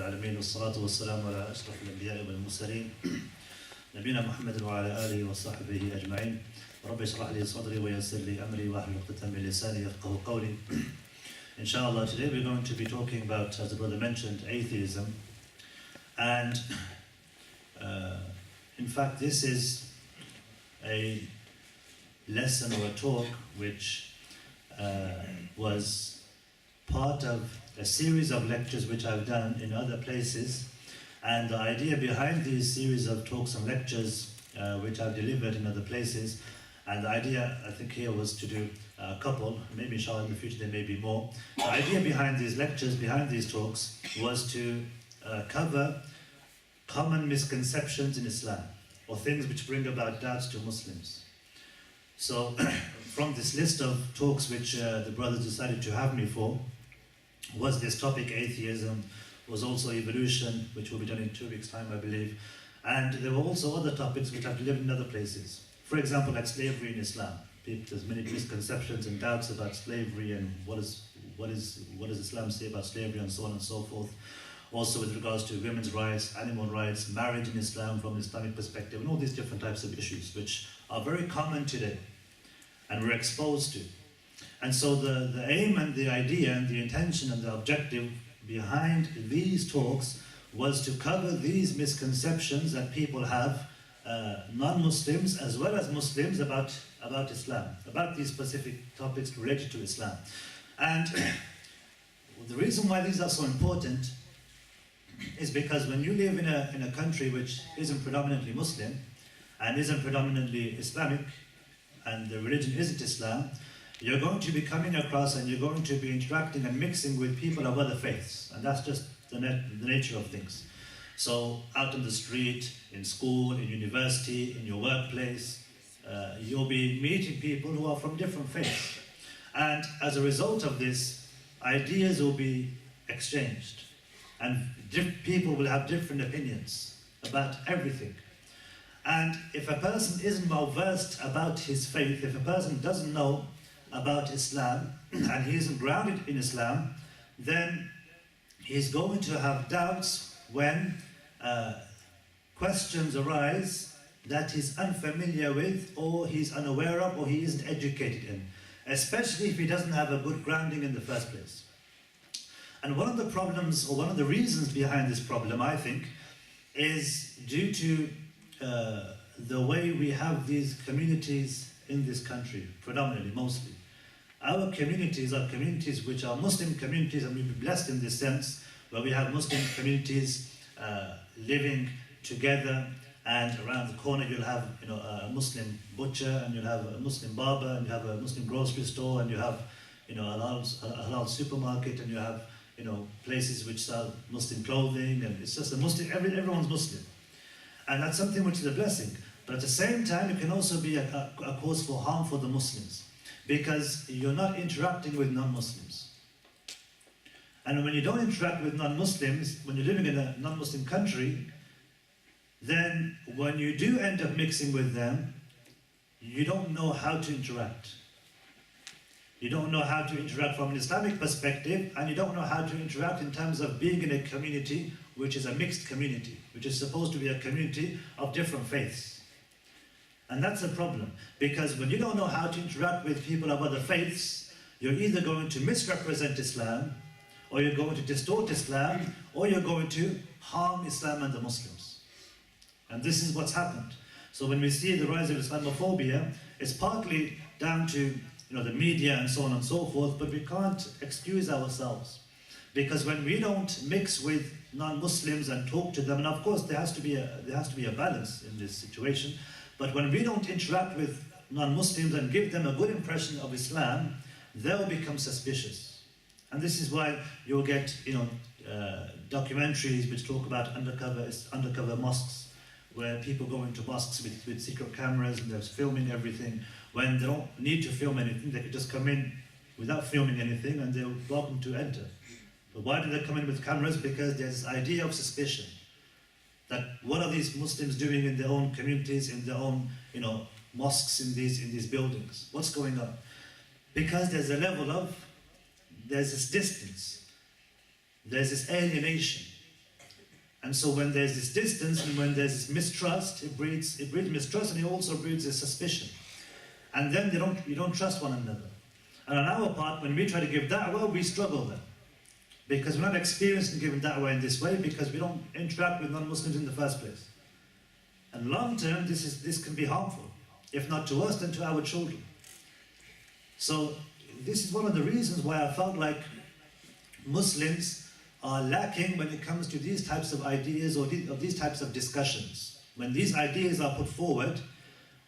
العالمين والصلاة والسلام على أشرف الأنبياء والمرسلين نبينا محمد وعلى آله وصحبه أجمعين. رب اشرح لي صدري ويسر لي أمري واحلل عقدة من لساني يفقهوا قولي. Inshallah, today we're going to be talking about, as the brother mentioned, atheism. And in fact, this is a lesson or a talk which was part of a series of lectures which I've done in other places. And the idea behind these series of talks and lectures which I've delivered in other places, and the idea I think here was to do a couple, maybe inshallah in the future there may be more. The idea behind these lectures, behind these talks, was to cover common misconceptions in Islam, or things which bring about doubts to Muslims. So from this list of talks which the brothers decided to have me for, was this topic atheism, was also evolution, which will be done in 2 weeks' time, I believe. And there were also other topics which I've delivered in other places. For example, like slavery in Islam. There's many misconceptions and doubts about slavery and what does Islam say about slavery and so on and so forth. Also with regards to women's rights, animal rights, marriage in Islam from an Islamic perspective, and all these different types of issues which are very common today and we're exposed to. And so the aim and the idea and the intention and the objective behind these talks was to cover these misconceptions that people have, non-Muslims as well as Muslims, about Islam, about these specific topics related to Islam. And the reason why these are so important is because when you live in a country which isn't predominantly Muslim and isn't predominantly Islamic, and the religion isn't Islam, you're going to be coming across and you're going to be interacting and mixing with people of other faiths, and that's just the nature of things. So out on the street, in school, in university, in your workplace, you'll be meeting people who are from different faiths. And as a result of this, ideas will be exchanged. And people will have different opinions about everything. And if a person isn't well versed about his faith, if a person doesn't know about Islam, and he isn't grounded in Islam, then he's going to have doubts when questions arise that he's unfamiliar with, or he's unaware of, or he isn't educated in, especially if he doesn't have a good grounding in the first place. And one of the problems, or one of the reasons behind this problem, I think, is due to the way we have these communities in this country, predominantly, mostly. Our communities are communities which are Muslim communities, and we've been blessed in this sense, where we have Muslim communities living together, and around the corner you'll have a Muslim butcher, and you'll have a Muslim barber, and you have a Muslim grocery store, and you have a halal supermarket, and you have places which sell Muslim clothing, and it's just a Muslim, everyone's Muslim. And that's something which is a blessing. But at the same time, it can also be a cause for harm for the Muslims, because you're not interacting with non-Muslims. And when you don't interact with non-Muslims, when you're living in a non-Muslim country, then when you do end up mixing with them, you don't know how to interact. You don't know how to interact from an Islamic perspective, and you don't know how to interact in terms of being in a community which is a mixed community, which is supposed to be a community of different faiths. And that's a problem, because when you don't know how to interact with people of other faiths, you're either going to misrepresent Islam, or you're going to distort Islam, or you're going to harm Islam and the Muslims. And this is what's happened. So when we see the rise of Islamophobia, it's partly down to the media and so on and so forth, but we can't excuse ourselves. Because when we don't mix with non-Muslims and talk to them, and of course there has to be a balance in this situation, but when we don't interact with non-Muslims and give them a good impression of Islam, they'll become suspicious. And this is why you'll get documentaries which talk about undercover mosques, where people go into mosques with secret cameras and they're filming everything, when they don't need to film anything. They could just come in without filming anything and they're welcome to enter. But why do they come in with cameras? Because there's this idea of suspicion, that what are these Muslims doing in their own communities, in their own mosques, in these buildings? What's going on? Because there's a level of, there's this distance, there's this alienation, And so when there's this distance and when there's this mistrust, it breeds mistrust, and it also breeds a suspicion. And then you don't trust one another. And on our part, when we try to give da'wah, we struggle then. Because we're not experienced in giving da'wah in this way, because we don't interact with non-Muslims in the first place. And long term, this can be harmful, if not to us, then to our children. So this is one of the reasons why I felt like Muslims are lacking when it comes to these types of ideas or these types of discussions. When these ideas are put forward,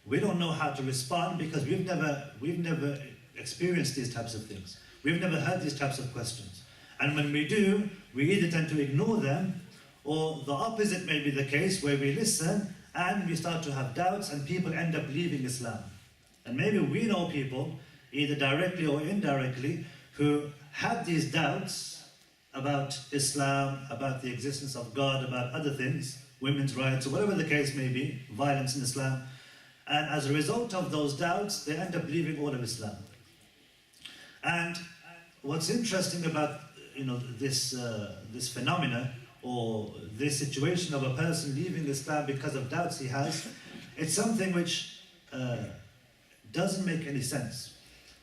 we don't know how to respond because we've never experienced these types of things. We've never heard these types of questions. And when we do, we either tend to ignore them, or the opposite may be the case, where we listen and we start to have doubts and people end up leaving Islam. And maybe we know people, either directly or indirectly, who have these doubts about Islam, about the existence of God, about other things, women's rights, or whatever the case may be, violence in Islam. And as a result of those doubts, they end up leaving all of Islam. And what's interesting about this phenomena, or this situation of a person leaving Islam because of doubts he has, it's something which doesn't make any sense.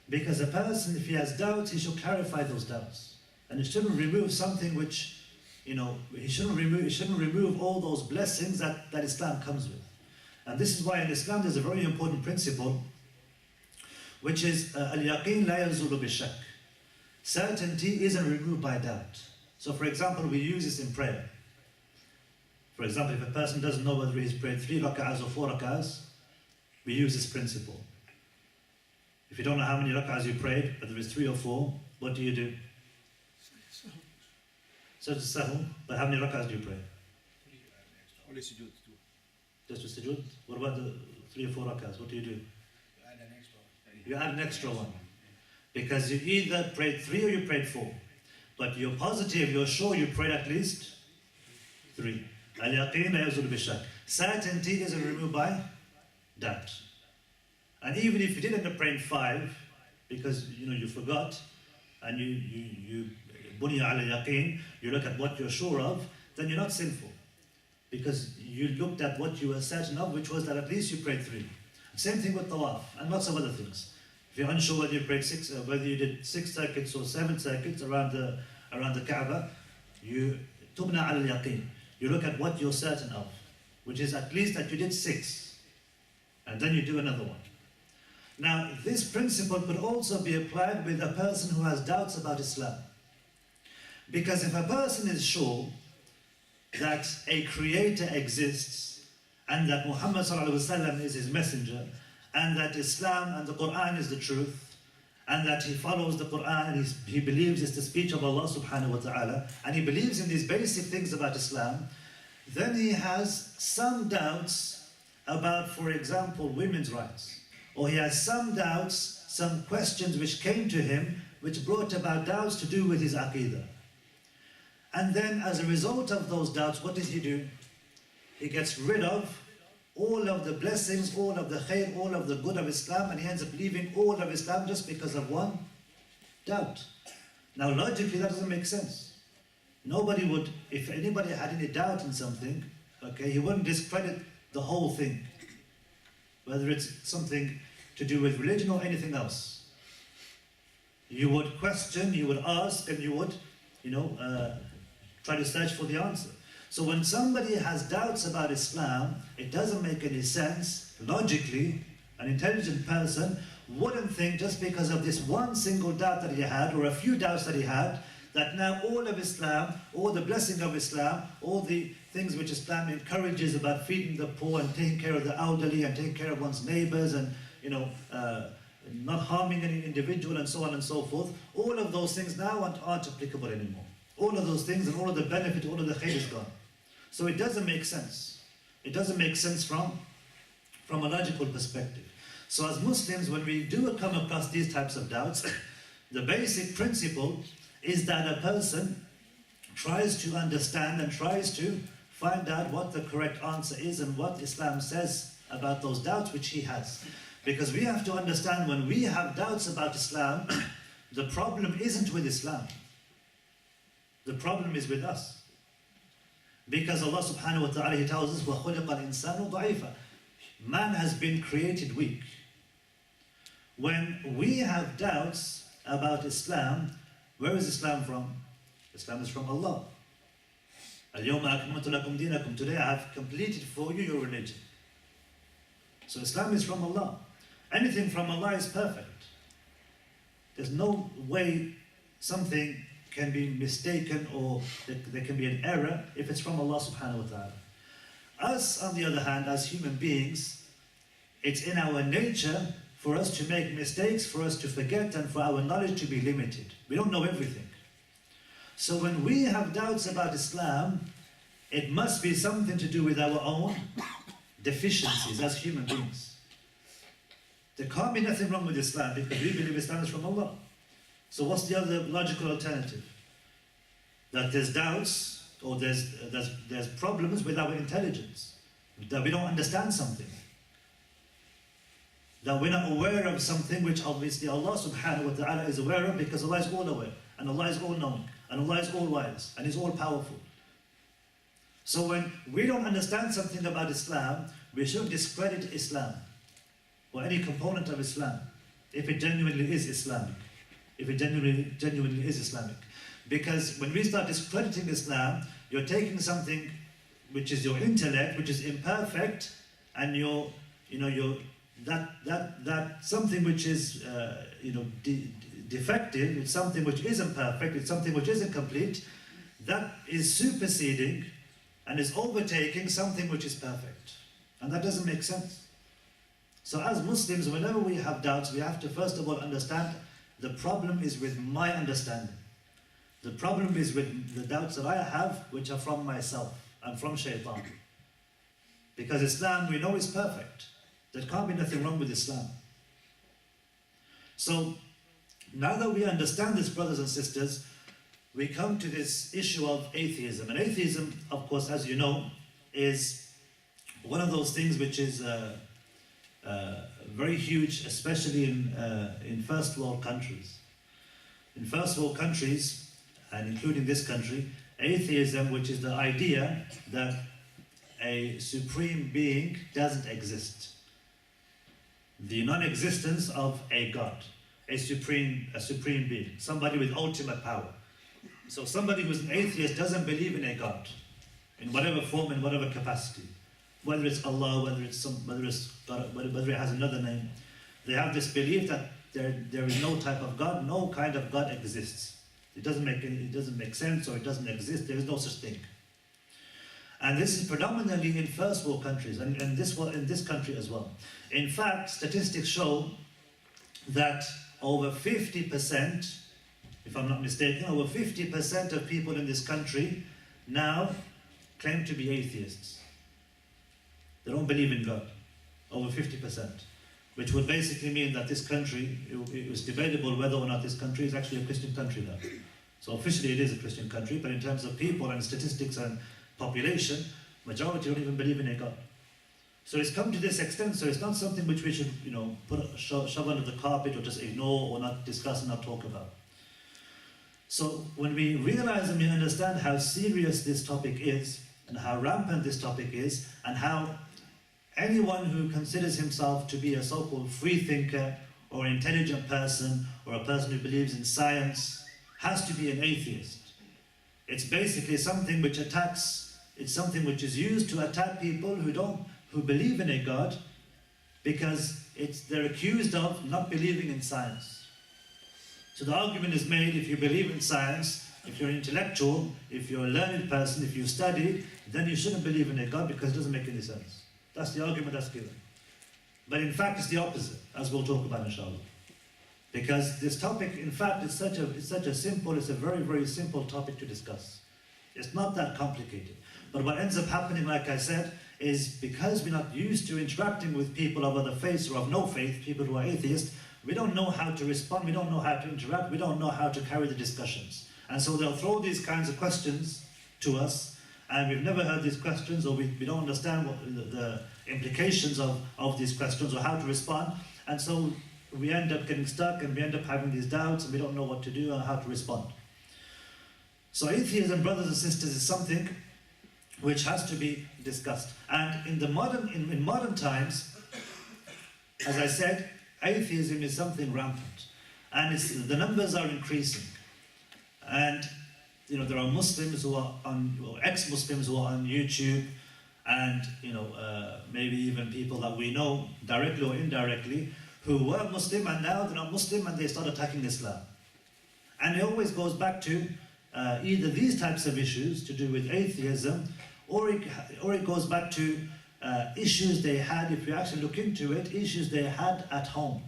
Because a person, if he has doubts, he should clarify those doubts. And he shouldn't remove something which, he shouldn't remove all those blessings that Islam comes with. And this is why in Islam there's a very important principle, which is al-yaqeen la yazulu bi-shak. Certainty isn't removed by doubt. So for example, we use this in prayer. For example, if a person doesn't know whether he's prayed 3 rak'ahs or 4 rak'ahs, we use this principle. If you don't know how many rak'ahs you prayed, whether it's 3 or 4, what do? Such as sahw, but how many rak'ahs do you pray? Only sujood. Just to sujood? What about the 3 or 4 rak'ahs? What do? You add an extra. You add an extra one. Because you either prayed 3 or you prayed 4. But you're positive, you're sure you prayed at least 3. Al-yaqeen la yazulu bi-shak. Certainty isn't removed by doubt. And even if you did end up praying 5, because you forgot, and you bunya al-yaqeen, you look at what you're sure of, then you're not sinful. Because you looked at what you were certain of, which was that at least you prayed 3. Same thing with tawaf, and lots of other things. If you're unsure whether you prayed 6, whether you did 6 circuits or 7 circuits around the Kaaba, you tubna al-yaqeen. You look at what you're certain of, which is at least that you did 6, and then you do another one. Now, this principle could also be applied with a person who has doubts about Islam. Because if a person is sure that a creator exists, and that Muhammad ﷺ is his messenger, and that Islam and the Quran is the truth, and that he follows the Quran and he believes it's the speech of Allah subhanahu wa ta'ala, and he believes in these basic things about Islam, then he has some doubts about, for example, women's rights. Or he has some doubts, some questions which came to him, which brought about doubts to do with his aqidah. And then as a result of those doubts, what does he do? He gets rid of all of the blessings, all of the khair, all of the good of Islam, and he ends up leaving all of Islam just because of one doubt. Now logically that doesn't make sense. Nobody would, if anybody had any doubt in something, okay, he wouldn't discredit the whole thing. Whether it's something to do with religion or anything else. You would question, you would ask, and you would, try to search for the answer. So when somebody has doubts about Islam, it doesn't make any sense. Logically, an intelligent person wouldn't think just because of this one single doubt that he had, or a few doubts that he had, that now all of Islam, all the blessing of Islam, all the things which Islam encourages about feeding the poor and taking care of the elderly and taking care of one's neighbors and not harming any individual and so on and so forth, all of those things now aren't applicable anymore. All of those things and all of the benefit, all of the khair is gone. So it doesn't make sense. It doesn't make sense from a logical perspective. So as Muslims, when we do come across these types of doubts, the basic principle is that a person tries to understand and tries to find out what the correct answer is and what Islam says about those doubts which he has. Because we have to understand, when we have doubts about Islam, the problem isn't with Islam. The problem is with us. Because Allah subhanahu wa ta'ala, He tells us, وَخُلِقَ الْإِنسَانُ ضَعِيفًا. Man has been created weak. When we have doubts about Islam, where is Islam from? Islam is from Allah. الْيَوْمَ أَكْمَلْتُ لَكُمْ دِينَكُمْ. Today I have completed for you your religion. So Islam is from Allah. Anything from Allah is perfect. There's no way something can be mistaken or there can be an error if it's from Allah subhanahu wa ta'ala. Us, on the other hand, as human beings, it's in our nature for us to make mistakes, for us to forget, and for our knowledge to be limited. We don't know everything. So when we have doubts about Islam, it must be something to do with our own deficiencies as human beings. There can't be nothing wrong with Islam because we believe Islam is from Allah. So what's the other logical alternative? That there's doubts or there's problems with our intelligence, that we don't understand something, that we're not aware of something which obviously Allah subhanahu wa ta'ala is aware of, because Allah is all aware, and Allah is all knowing, and Allah is all wise, and He's all powerful. So when we don't understand something about Islam, we shouldn't discredit Islam or any component of Islam if it genuinely is Islamic. If it genuinely is Islamic. Because when we start discrediting Islam, you're taking something which is your intellect, which is imperfect, and that something which is defective, it's something which isn't perfect, it's something which isn't complete, that is superseding and is overtaking something which is perfect. And that doesn't make sense. So as Muslims, whenever we have doubts, we have to first of all understand the problem is with my understanding. The problem is with the doubts that I have, which are from myself and from shaitan. Because Islam, we know, is perfect. There can't be nothing wrong with Islam. So, now that we understand this, brothers and sisters, we come to this issue of atheism. And atheism, of course, as you know, is one of those things which is very huge, especially in first world countries. In first world countries, and including this country, atheism, which is the idea that a supreme being doesn't exist. The non-existence of a God, a supreme being, somebody with ultimate power. So somebody who's an atheist doesn't believe in a God, in whatever form, in whatever capacity. Whether it's Allah, whether it has another name, they have this belief that there is no type of God, no kind of God exists. It doesn't make sense, or it doesn't exist. There is no such thing. And this is predominantly in first world countries, and in this country as well. In fact, statistics show that over 50%, if I'm not mistaken, over 50% of people in this country now claim to be atheists. They don't believe in God. Over 50%. Which would basically mean that this country, it was debatable whether or not this country is actually a Christian country now. So officially it is a Christian country, but in terms of people and statistics and population, majority don't even believe in a God. So it's come to this extent, so it's not something which we should, shove under the carpet or just ignore or not discuss and not talk about. So when we realize and we understand how serious this topic is, and how rampant this topic is, and how anyone who considers himself to be a so-called free thinker or intelligent person or a person who believes in science has to be an atheist. It's basically something which attacks, it's something which is used to attack people who believe in a God, because they're accused of not believing in science. So the argument is made, if you believe in science, if you're an intellectual, if you're a learned person, if you studied, then you shouldn't believe in a God because it doesn't make any sense. That's the argument that's given. But in fact, it's the opposite, as we'll talk about inshallah. Because this topic, in fact, it's a very, very simple topic to discuss. It's not that complicated. But what ends up happening, like I said, is because we're not used to interacting with people of other faiths or of no faith, people who are atheists, we don't know how to respond, we don't know how to interact, we don't know how to carry the discussions. And so they'll throw these kinds of questions to us, and we've never heard these questions, or we don't understand what the implications of these questions or how to respond, and so we end up getting stuck and we end up having these doubts and we don't know what to do and how to respond. So atheism, brothers and sisters, is something which has to be discussed. And in modern times, as I said, atheism is something rampant, and the numbers are increasing. And there are Muslims who are or ex-Muslims who are on YouTube, and maybe even people that we know directly or indirectly who were Muslim and now they're not Muslim and they start attacking Islam. And it always goes back to either these types of issues to do with atheism, or it goes back to issues they had, if you actually look into it, issues they had at home.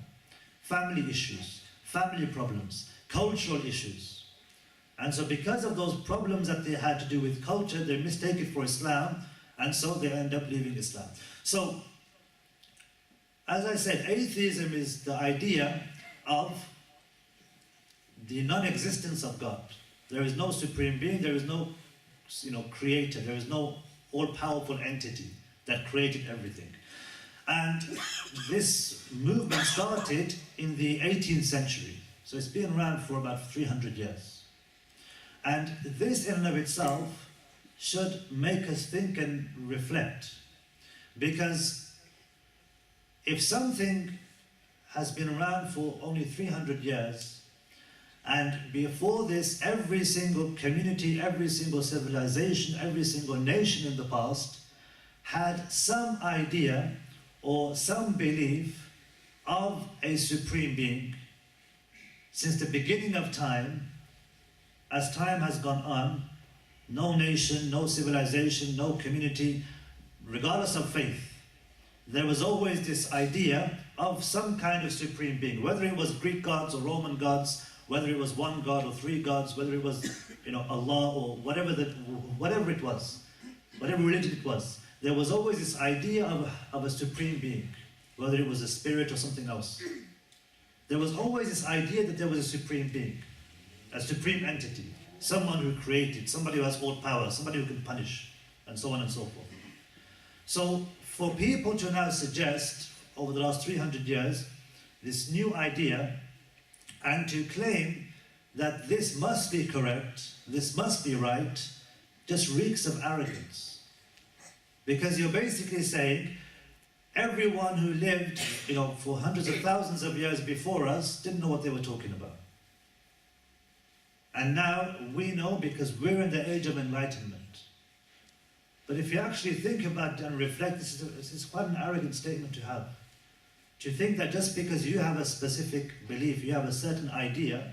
Family issues, family problems, cultural issues. And so because of those problems that they had to do with culture, they mistake it for Islam, and so they end up leaving Islam. So, as I said, atheism is the idea of the non-existence of God. There is no supreme being, there is no creator, there is no all-powerful entity that created everything. And this movement started in the 18th century. So it's been around for about 300 years. And this in and of itself should make us think and reflect. Because if something has been around for only 300 years, and before this, every single community, every single civilization, every single nation in the past had some idea or some belief of a supreme being. Since the beginning of time, as time has gone on, no nation, no civilization, no community, regardless of faith, there was always this idea of some kind of supreme being, whether it was Greek gods or Roman gods, whether it was one god or three gods, whether it was Allah or whatever it was, whatever religion it was. There was always this idea of a supreme being, whether it was a spirit or something else. There was always this idea that there was a supreme being, a supreme entity, someone who created, somebody who has all power, somebody who can punish, and so on and so forth. So for people to now suggest, over the last 300 years, this new idea, and to claim that this must be correct, this must be right, just reeks of arrogance. Because you're basically saying, everyone who lived, for hundreds of thousands of years before us didn't know what they were talking about. And now we know because we're in the age of enlightenment. But if you actually think about it and reflect, this is quite an arrogant statement to have. To think that just because you have a specific belief, you have a certain idea,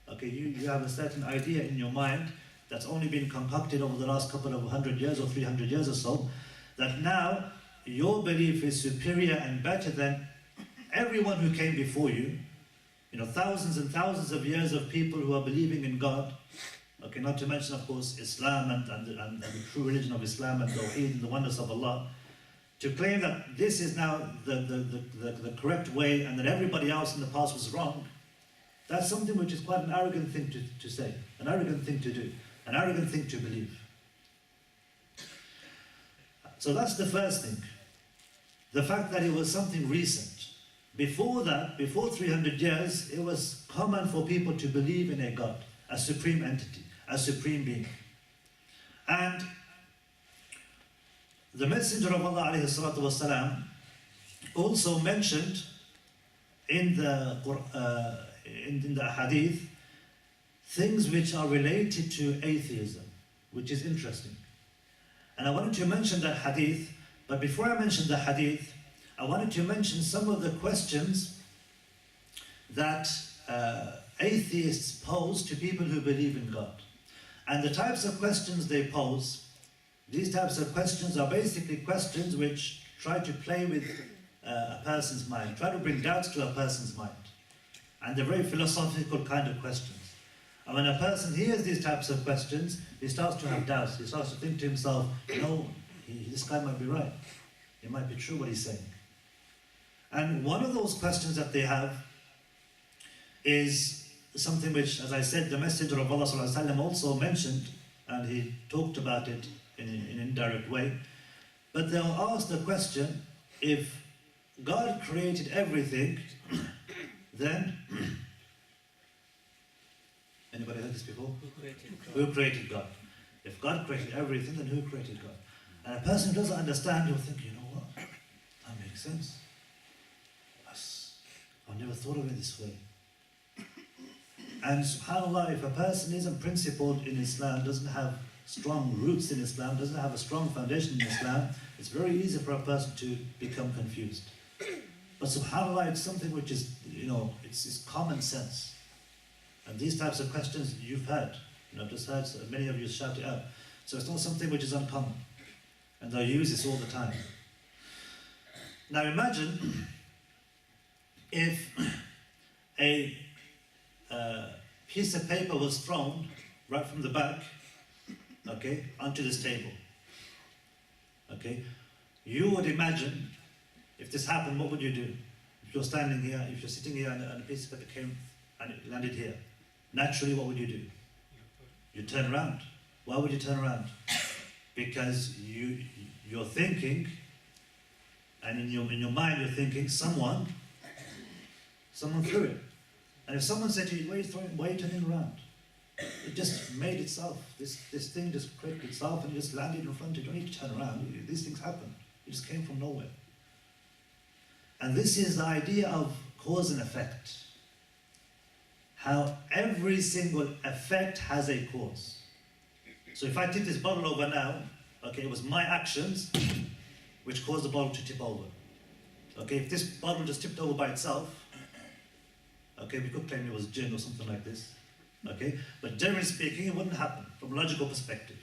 okay, you have a certain idea in your mind that's only been concocted over the last couple of 100 years or 300 years or so, that now your belief is superior and better than everyone who came before you. Thousands and thousands of years of people who are believing in God. Okay, not to mention, of course, Islam and the true religion of Islam and Tawheed and the oneness of Allah. To claim that this is now the correct way and that everybody else in the past was wrong, that's something which is quite an arrogant thing to say, an arrogant thing to do, an arrogant thing to believe. So that's the first thing. The fact that it was something recent. Before that, before 300 years, it was common for people to believe in a God, a supreme entity, a supreme being. And the Messenger of Allah ﷺ also mentioned in the hadith things which are related to atheism, which is interesting. And I wanted to mention that hadith, but before I mention the hadith, I wanted to mention some of the questions that atheists pose to people who believe in God. And the types of questions they pose, these types of questions are basically questions which try to play with a person's mind, try to bring doubts to a person's mind. And they're very philosophical kind of questions. And when a person hears these types of questions, he starts to have doubts. He starts to think to himself, this guy might be right. It might be true what he's saying. And one of those questions that they have is something which, as I said, the Messenger of Allah ﷺ also mentioned, and he talked about it in an indirect way. But they'll ask the question, if God created everything, then... Anybody heard this before? Who created God? Who created God? If God created everything, then who created God? And a person who doesn't understand, you'll think, you know what, that makes sense. I've never thought of it this way. And subhanAllah, if a person isn't principled in Islam, doesn't have strong roots in Islam, doesn't have a strong foundation in Islam, it's very easy for a person to become confused. But subhanAllah, it's something which is, it's common sense. And these types of questions you've heard. I've just heard many of you shout it out. So it's not something which is uncommon. And I use this all the time. Now imagine if a piece of paper was thrown right from the back, okay, onto this table. Okay? You would imagine, if this happened, what would you do? If you're standing here, if you're sitting here and a piece of paper came and it landed here, naturally what would you do? You turn around. Why would you turn around? Because you're thinking, and in your mind you're thinking, someone threw it. And if someone said to you, why are you turning around? It just made itself. This thing just clicked itself and it just landed in front of you. You don't need to turn around. These things happen. It just came from nowhere. And this is the idea of cause and effect. How every single effect has a cause. So if I tip this bottle over now, okay, it was my actions which caused the bottle to tip over. Okay, if this bottle just tipped over by itself, okay, we could claim it was gin or something like this. Okay, but generally speaking, it wouldn't happen from a logical perspective.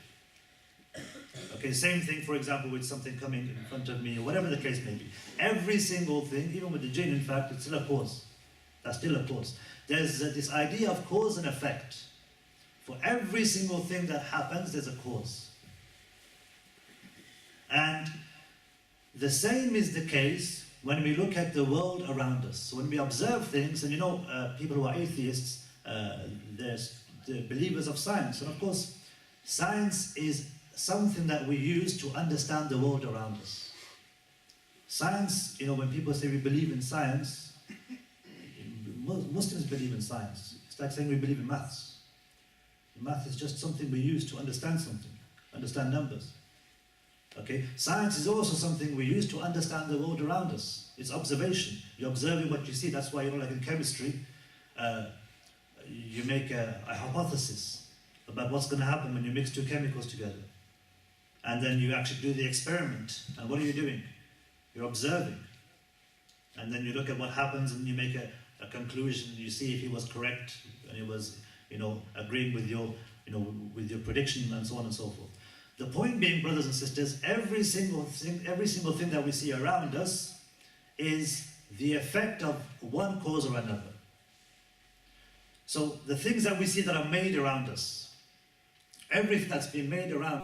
Okay, same thing, for example, with something coming in front of me, or whatever the case may be. Every single thing, even with the gin, in fact, it's still a cause. That's still a cause. There's this idea of cause and effect. For every single thing that happens, there's a cause. And the same is the case when we look at the world around us. So when we observe things, and people who are atheists, there's the believers of science. And of course, science is something that we use to understand the world around us. Science, when people say we believe in science, Muslims believe in science. It's like saying we believe in maths. Math is just something we use to understand something, understand numbers. Okay? Science is also something we use to understand the world around us. It's observation. You're observing what you see. That's why, like in chemistry, you make a hypothesis about what's going to happen when you mix two chemicals together. And then you actually do the experiment. And what are you doing? You're observing. And then you look at what happens and you make a conclusion. You see if he was correct and he was, agreeing with your, with your prediction and so on and so forth. The point being, brothers and sisters, every single thing that we see around us is the effect of one cause or another. So the things that we see that are made around us, everything that's been made around